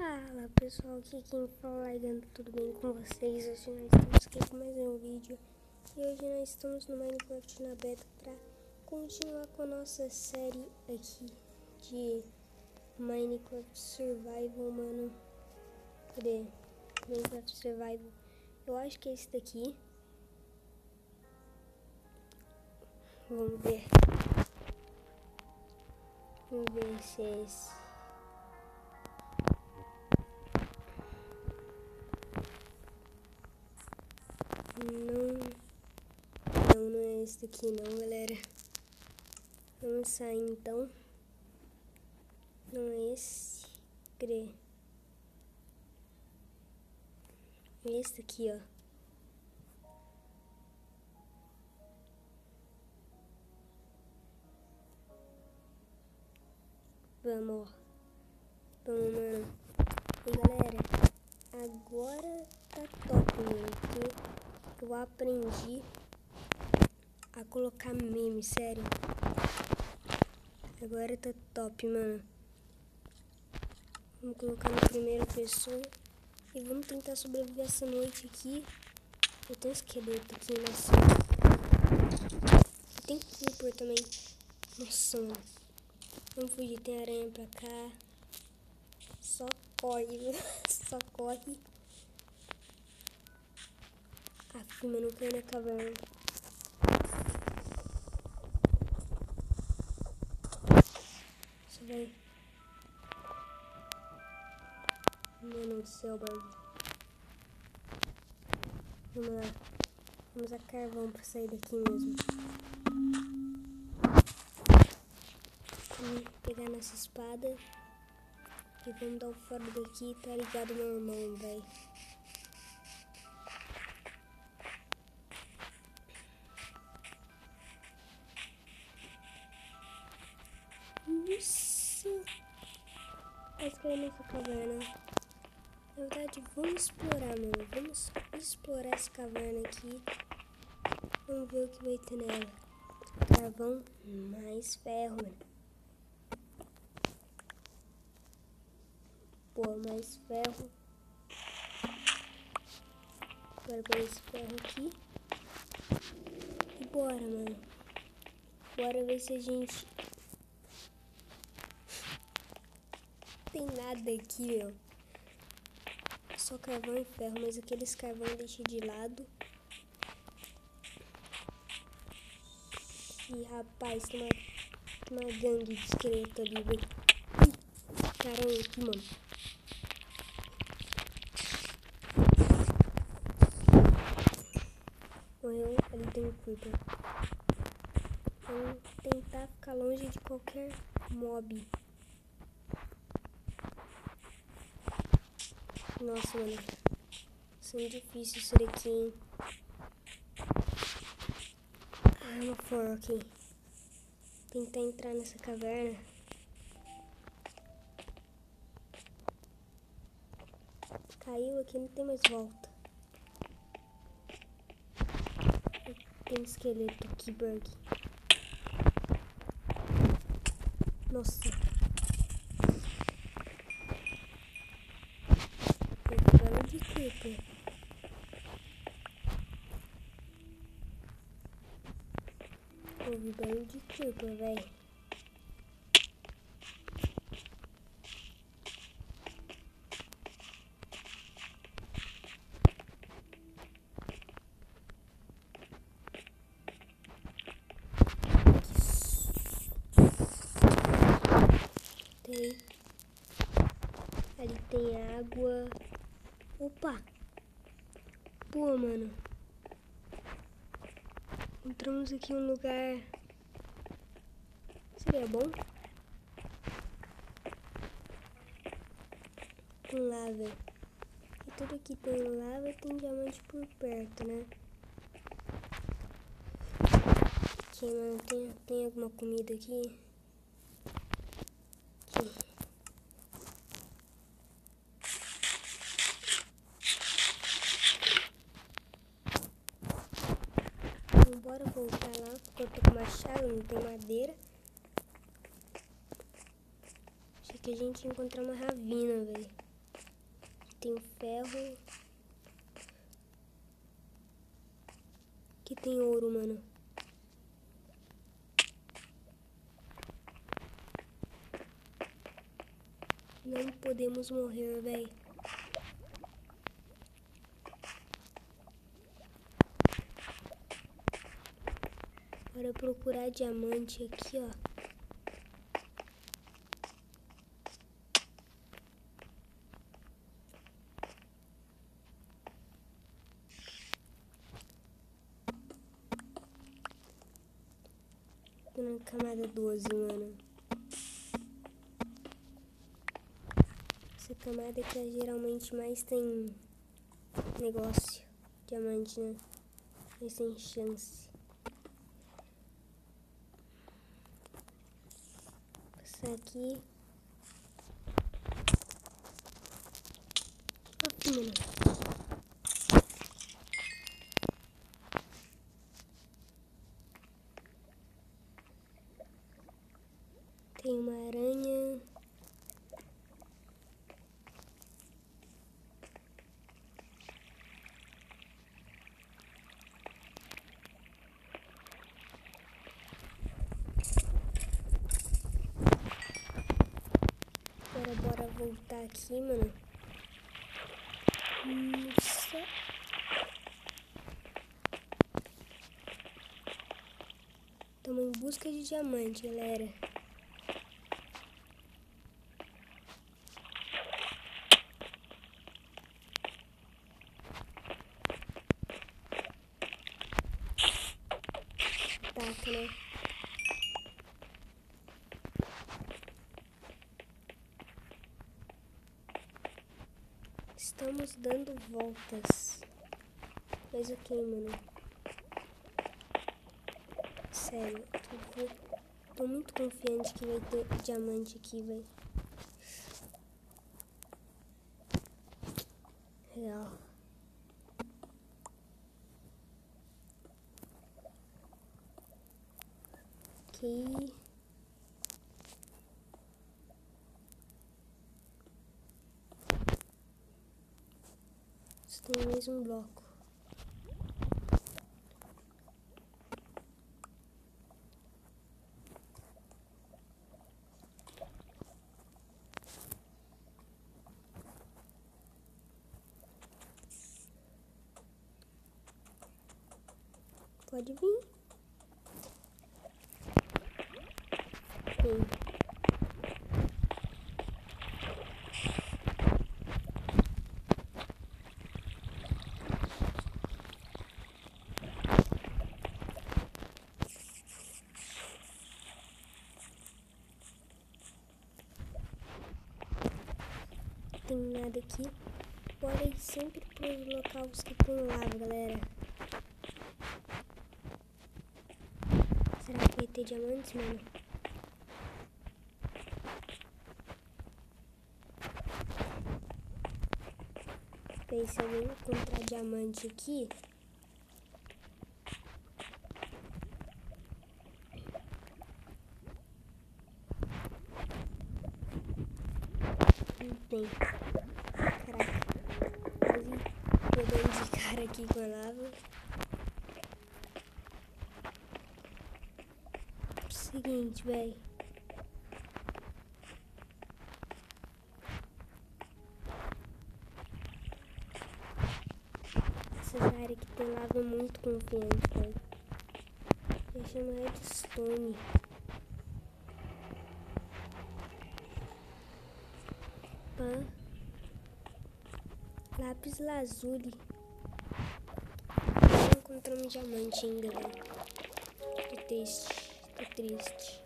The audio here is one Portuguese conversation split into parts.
Fala pessoal, aqui quem fala é Gando, tudo bem com vocês? Hoje nós estamos aqui com mais um vídeo e hoje nós estamos no Minecraft na beta para continuar com a nossa série aqui de Minecraft Survival, mano. Cadê? Minecraft Survival, eu acho que é esse daqui. Vamos ver se é esse. Não é esse daqui não, galera. Vamos sair então. Não é esse. Cadê? É esse daqui, ó. Vamos, mano. E galera, agora tá top, mano, porque eu aprendi a colocar meme, sério. Agora tá top, mano. Vamos colocar na primeira pessoa e vamos tentar sobreviver essa noite aqui. Eu tenho um esqueleto aqui, nossa. E tem creeper também. Nossa, mano. Vamos fugir, tem aranha pra cá. Só corre, só corre. Aff, mano, cai na caverna. Só vai. Mano do céu, Barbie. Vamos lá. Vamos a carvão pra sair daqui mesmo. Vamos pegar nossa espada. E vamos dar o fora daqui. Tá ligado, meu irmão, velho. Nossa. Vai cair nessa caverna. Na verdade, vamos explorar, mano. Vamos explorar essa caverna aqui. Vamos ver o que vai ter nela. Carvão, mais ferro, mano. Pô, mais ferro. Agora pegar esse ferro aqui. E bora, mano. Bora ver se a gente... Tem nada aqui, meu. Só carvão e ferro, mas aqueles carvão eu deixei de lado. E rapaz, tem uma gangue de esqueleto ali, velho. Caramba, aqui, mano. Morreu, ali tem um creeper. Vamos tentar ficar longe de qualquer mob. Nossa, mano. Sendo difícil isso daqui, hein. Uma fork. Tentar entrar nessa caverna. Caiu aqui, não tem mais volta. Tem esqueleto aqui, Berg. Nossa. Tem barulho de creeper. Ouvi barulho de creeper, velho. Ali tem água. Opa! Pô, mano. Entramos aqui em um lugar. Seria bom? Com lava. E tudo aqui tem lava, tem diamante por perto, né? Aqui, mano, tem alguma comida aqui? Bora voltar lá, porque eu tô com machado, não tem madeira. Achei que a gente ia encontrar uma ravina, velho. tem ferro. Aqui tem ouro, mano. Não podemos morrer, velho. Bora procurar diamante aqui, ó. Tô na camada 12, mano. Essa camada que é geralmente mais tem negócio. Diamante, né? Mas tem chance. Passar aqui. Aqui, mano. Tem uma aranha. Agora bora voltar aqui, mano. Nossa. Estamos em busca de diamante, galera. Taca, né? Estamos dando voltas. Mas ok, mano. Sério, tô muito confiante que vai ter diamante aqui, velho. Real. Ok. Só tem mais um bloco. Pode vir. Vem. Tem nada aqui. Bora ir sempre pros locais que tem lava, galera. Será que vai ter diamantes, mano? Bem, se alguém encontrar diamante aqui... Não tem. Caraca. Quase pegando de cara aqui com a lava. Seguinte, velho. Essas áreas que tem lava é muito confiante, velho. Deixa uma redstone. Pã. Lápis lazuli. Não encontramos diamante ainda, velho. Tô triste. Tô triste.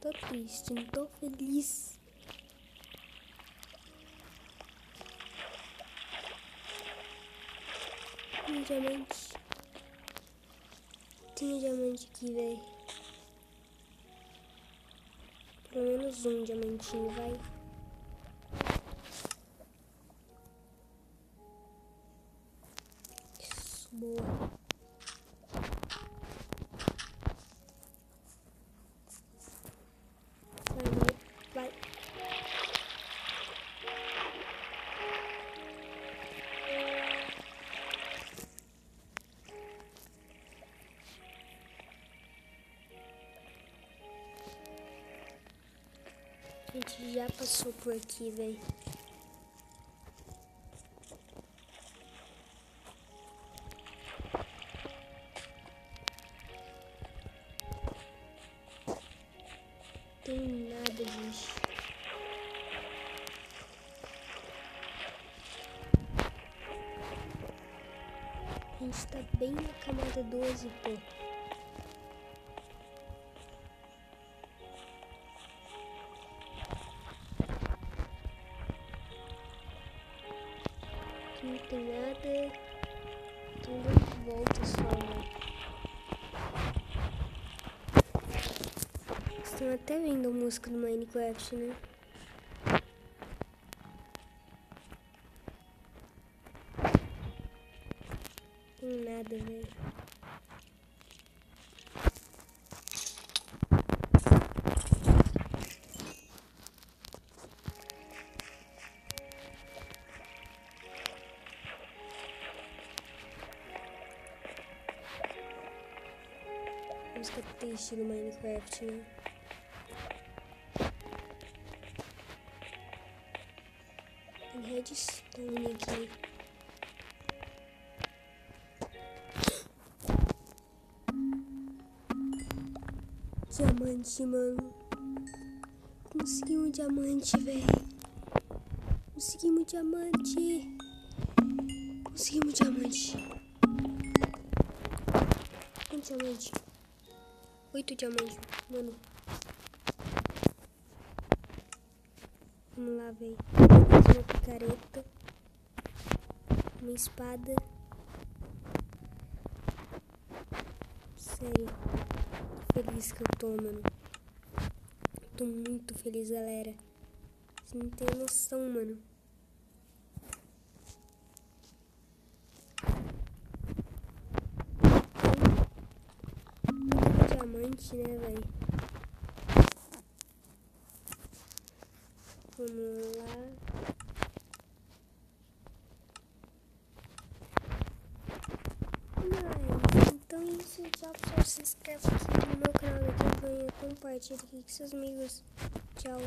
Tô triste, não tô feliz. Tem diamante. Tem diamante aqui, velho. Pelo menos um diamantinho, vai. Isso, boa. Vai. gente já passou por aqui, velho. Tem nada, bicho. A gente tá bem na camada 12, pô. Aqui não tem nada. Tô dando volta só, né? Estão até vendo a música do Minecraft, né? Tem nada, velho. Música triste do Minecraft, né? Tem redstone aqui. Diamante, mano. Consegui um diamante, velho. Conseguimos diamante. Conseguimos diamante. Um diamante. 8 diamantes, mano. Vamos lá, velho. Uma picareta. Uma espada. Sério. Feliz que eu tô, mano. Tô muito feliz, galera. Você não tem noção, mano. Diamante, né, velho? Vamos lá. Mas, então é isso. Tchau, pessoal. Se inscreve aqui no meu canal da campanha. Compartilha aqui com seus amigos. Tchau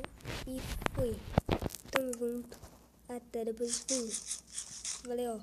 e fui. Tamo junto. Até depois do fim. Valeu.